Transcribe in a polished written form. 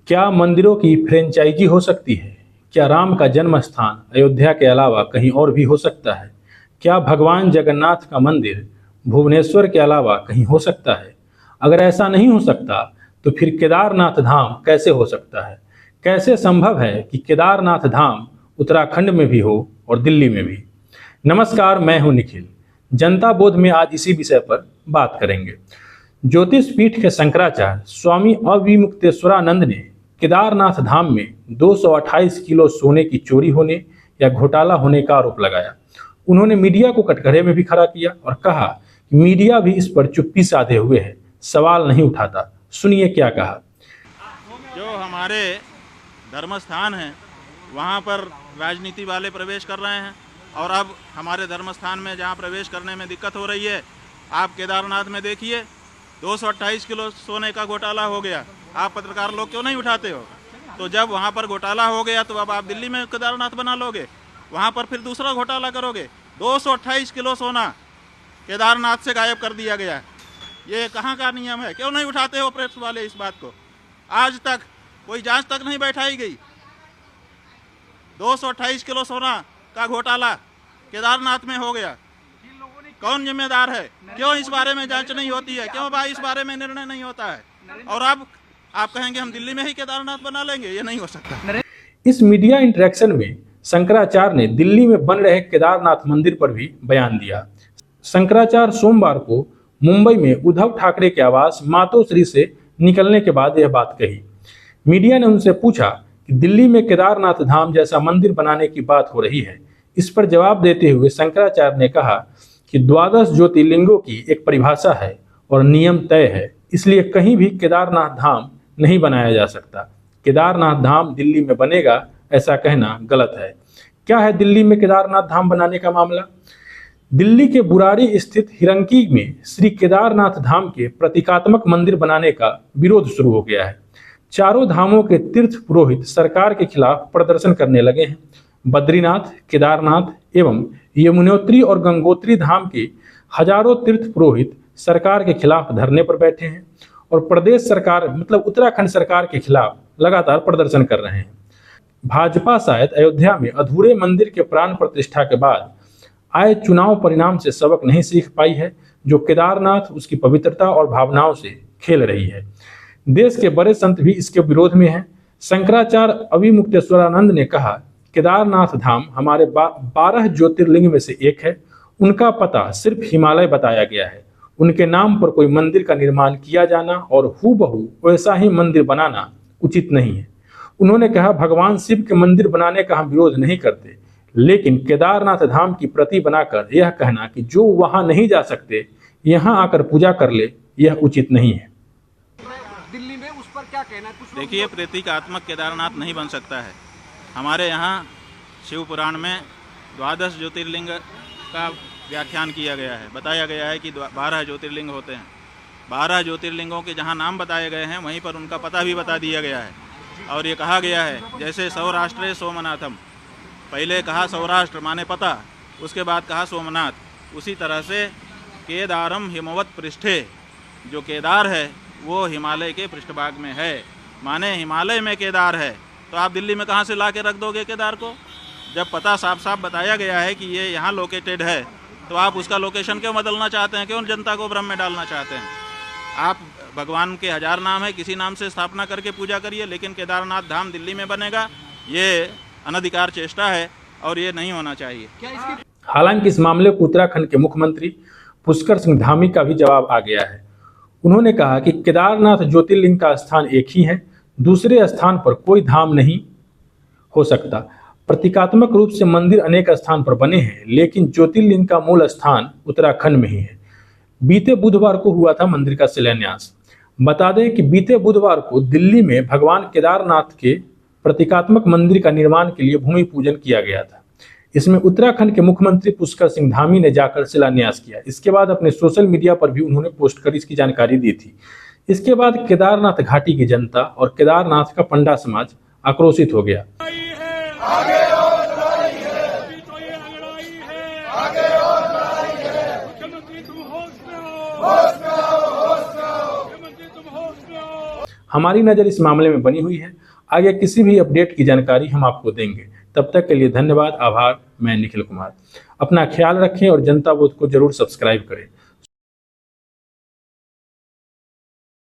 क्या मंदिरों की फ्रेंचाइजी हो सकती है? क्या राम का जन्म स्थान अयोध्या के अलावा कहीं और भी हो सकता है? क्या भगवान जगन्नाथ का मंदिर भुवनेश्वर के अलावा कहीं हो सकता है? अगर ऐसा नहीं हो सकता तो फिर केदारनाथ धाम कैसे हो सकता है? कैसे संभव है कि केदारनाथ धाम उत्तराखंड में भी हो और दिल्ली में भी? नमस्कार, मैं हूं निखिल। जनता बोध में आज इसी विषय पर बात करेंगे। ज्योतिष पीठ के शंकराचार्य स्वामी अविमुक्तेश्वरानंद ने केदारनाथ धाम में 228 किलो सोने की चोरी होने या घोटाला होने का आरोप लगाया। उन्होंने मीडिया को कटघरे में भी खड़ा किया और कहा कि मीडिया भी इस पर चुप्पी साधे हुए है, सवाल नहीं उठाता। सुनिए क्या कहा। जो हमारे धर्म स्थान है वहाँ पर राजनीति वाले प्रवेश कर रहे हैं और अब हमारे धर्म स्थान में जहाँ प्रवेश करने में दिक्कत हो रही है, आप केदारनाथ में देखिए 228 किलो सोने का घोटाला हो गया। आप पत्रकार लोग क्यों नहीं उठाते हो? तो जब वहाँ पर घोटाला हो गया तो अब आप दिल्ली में केदारनाथ बना लोगे, वहाँ पर फिर दूसरा घोटाला करोगे। 228 किलो सोना केदारनाथ से गायब कर दिया गया। ये कहाँ का नियम है? क्यों नहीं उठाते हो प्रेस वाले इस बात को? आज तक कोई जांच तक नहीं बैठाई गई। 228 किलो सोना का घोटाला केदारनाथ में हो गया। कौन जिम्मेदार है? क्यों इस बारे में जांच नहीं होती है? क्यों भाई इस बारे में निर्णय नहीं होता है? और अब आप कहेंगे हम दिल्ली में ही केदारनाथ बना लेंगे, ये नहीं हो सकता। इस मीडिया इंटरेक्शन में शंकराचार्य ने दिल्ली में बन रहे केदारनाथ मंदिर पर भी बयान दिया। शंकराचार्य सोमवार को मुंबई में उद्धव ठाकरे के आवास मातोश्री से निकलने के बाद यह बात कही। मीडिया ने उनसे पूछा कि दिल्ली में केदारनाथ धाम जैसा मंदिर बनाने की बात हो रही है। इस पर जवाब देते हुए शंकराचार्य ने कहा कि 12 ज्योतिर्लिंगों की एक परिभाषा है और नियम तय है, इसलिए कहीं भी केदारनाथ धाम नहीं बनाया जा सकता। केदारनाथ धाम दिल्ली में बनेगा, ऐसा कहना गलत है। क्या है दिल्ली में केदारनाथ धाम बनाने का मामला? दिल्ली के बुराड़ी स्थित हिरंकी में श्री केदारनाथ धाम के प्रतीकात्मक मंदिर बनाने का विरोध शुरू हो गया है। चारों धामों के तीर्थ पुरोहित सरकार के खिलाफ प्रदर्शन करने लगे हैं। बद्रीनाथ, केदारनाथ एवं यमुनोत्री और गंगोत्री धाम के हजारों तीर्थ पुरोहित सरकार के खिलाफ धरने पर बैठे हैं और प्रदेश सरकार मतलब उत्तराखंड सरकार के खिलाफ लगातार प्रदर्शन कर रहे हैं। भाजपा शायद अयोध्या में अधूरे मंदिर के प्राण प्रतिष्ठा के बाद आए चुनाव परिणाम से सबक नहीं सीख पाई है, जो केदारनाथ उसकी पवित्रता और भावनाओं से खेल रही है। देश के बड़े संत भी इसके विरोध में हैं। शंकराचार्य अविमुक्तेश्वरानंद ने कहा, केदारनाथ धाम हमारे 12 ज्योतिर्लिंग में से एक है। उनका पता सिर्फ हिमालय बताया गया है। उनके नाम पर कोई मंदिर का निर्माण किया जाना और हूबहू वैसा ही मंदिर बनाना उचित नहीं है। उन्होंने कहा, भगवान शिव के मंदिर बनाने का हम विरोध नहीं करते, लेकिन केदारनाथ धाम की प्रति बनाकर यह कहना कि जो वहां नहीं जा सकते यहाँ आकर पूजा कर ले, यह उचित नहीं है। दिल्ली में उस पर क्या कहना है? देखिए, प्रतीकात्मक केदारनाथ नहीं बन सकता है। हमारे यहाँ शिव पुराण में 12 ज्योतिर्लिंग का व्याख्यान किया गया है। बताया गया है कि 12 ज्योतिर्लिंग होते हैं। 12 ज्योतिर्लिंगों के जहाँ नाम बताए गए हैं वहीं पर उनका पता भी बता दिया गया है। और ये कहा गया है, जैसे सौराष्ट्रे सोमनाथम, पहले कहा सौराष्ट्र माने पता, उसके बाद कहा सोमनाथ, उसी तरह से केदारम हिमवत पृष्ठे, जो केदार है वो हिमालय के पृष्ठभाग में है, माने हिमालय में केदार है। तो आप दिल्ली में कहाँ से ला के रख दोगे केदार को? जब पता साफ साफ बताया गया है कि ये यहाँ लोकेटेड है, तो आप उसका लोकेशन क्यों बदलना चाहते हैं? क्यों जनता को भ्रम में डालना चाहते हैं? आप भगवान के 1000 नाम है, किसी नाम से स्थापना करके पूजा करिए, लेकिन केदारनाथ धाम दिल्ली में बनेगा, ये अनधिकार चेष्टा है और ये नहीं होना चाहिए। हालांकि इस मामले को उत्तराखंड के मुख्यमंत्री पुष्कर सिंह धामी का भी जवाब आ गया है। उन्होंने कहा कि केदारनाथ ज्योतिर्लिंग का स्थान एक ही है, दूसरे स्थान पर कोई धाम नहीं हो सकता। प्रतीकात्मक रूप से मंदिर अनेक स्थान पर बने हैं, लेकिन ज्योतिर्लिंग का मूल स्थान उत्तराखंड में ही है। बीते बुधवार को हुआ था मंदिर का शिलान्यास। बता दें कि बीते बुधवार को दिल्ली में भगवान केदारनाथ के प्रतीकात्मक मंदिर का निर्माण के लिए भूमि पूजन किया गया था। इसमें उत्तराखंड के मुख्यमंत्री पुष्कर सिंह धामी ने जाकर शिलान्यास किया। इसके बाद अपने सोशल मीडिया पर भी उन्होंने पोस्ट कर इसकी जानकारी दी थी। इसके बाद केदारनाथ घाटी की जनता और केदारनाथ का पंडा समाज आक्रोशित हो गया। हमारी नज़र इस मामले में बनी हुई है। आगे किसी भी अपडेट की जानकारी हम आपको देंगे। तब तक के लिए धन्यवाद, आभार। मैं निखिल कुमार। अपना ख्याल रखें और जनता बोध को जरूर सब्सक्राइब करें।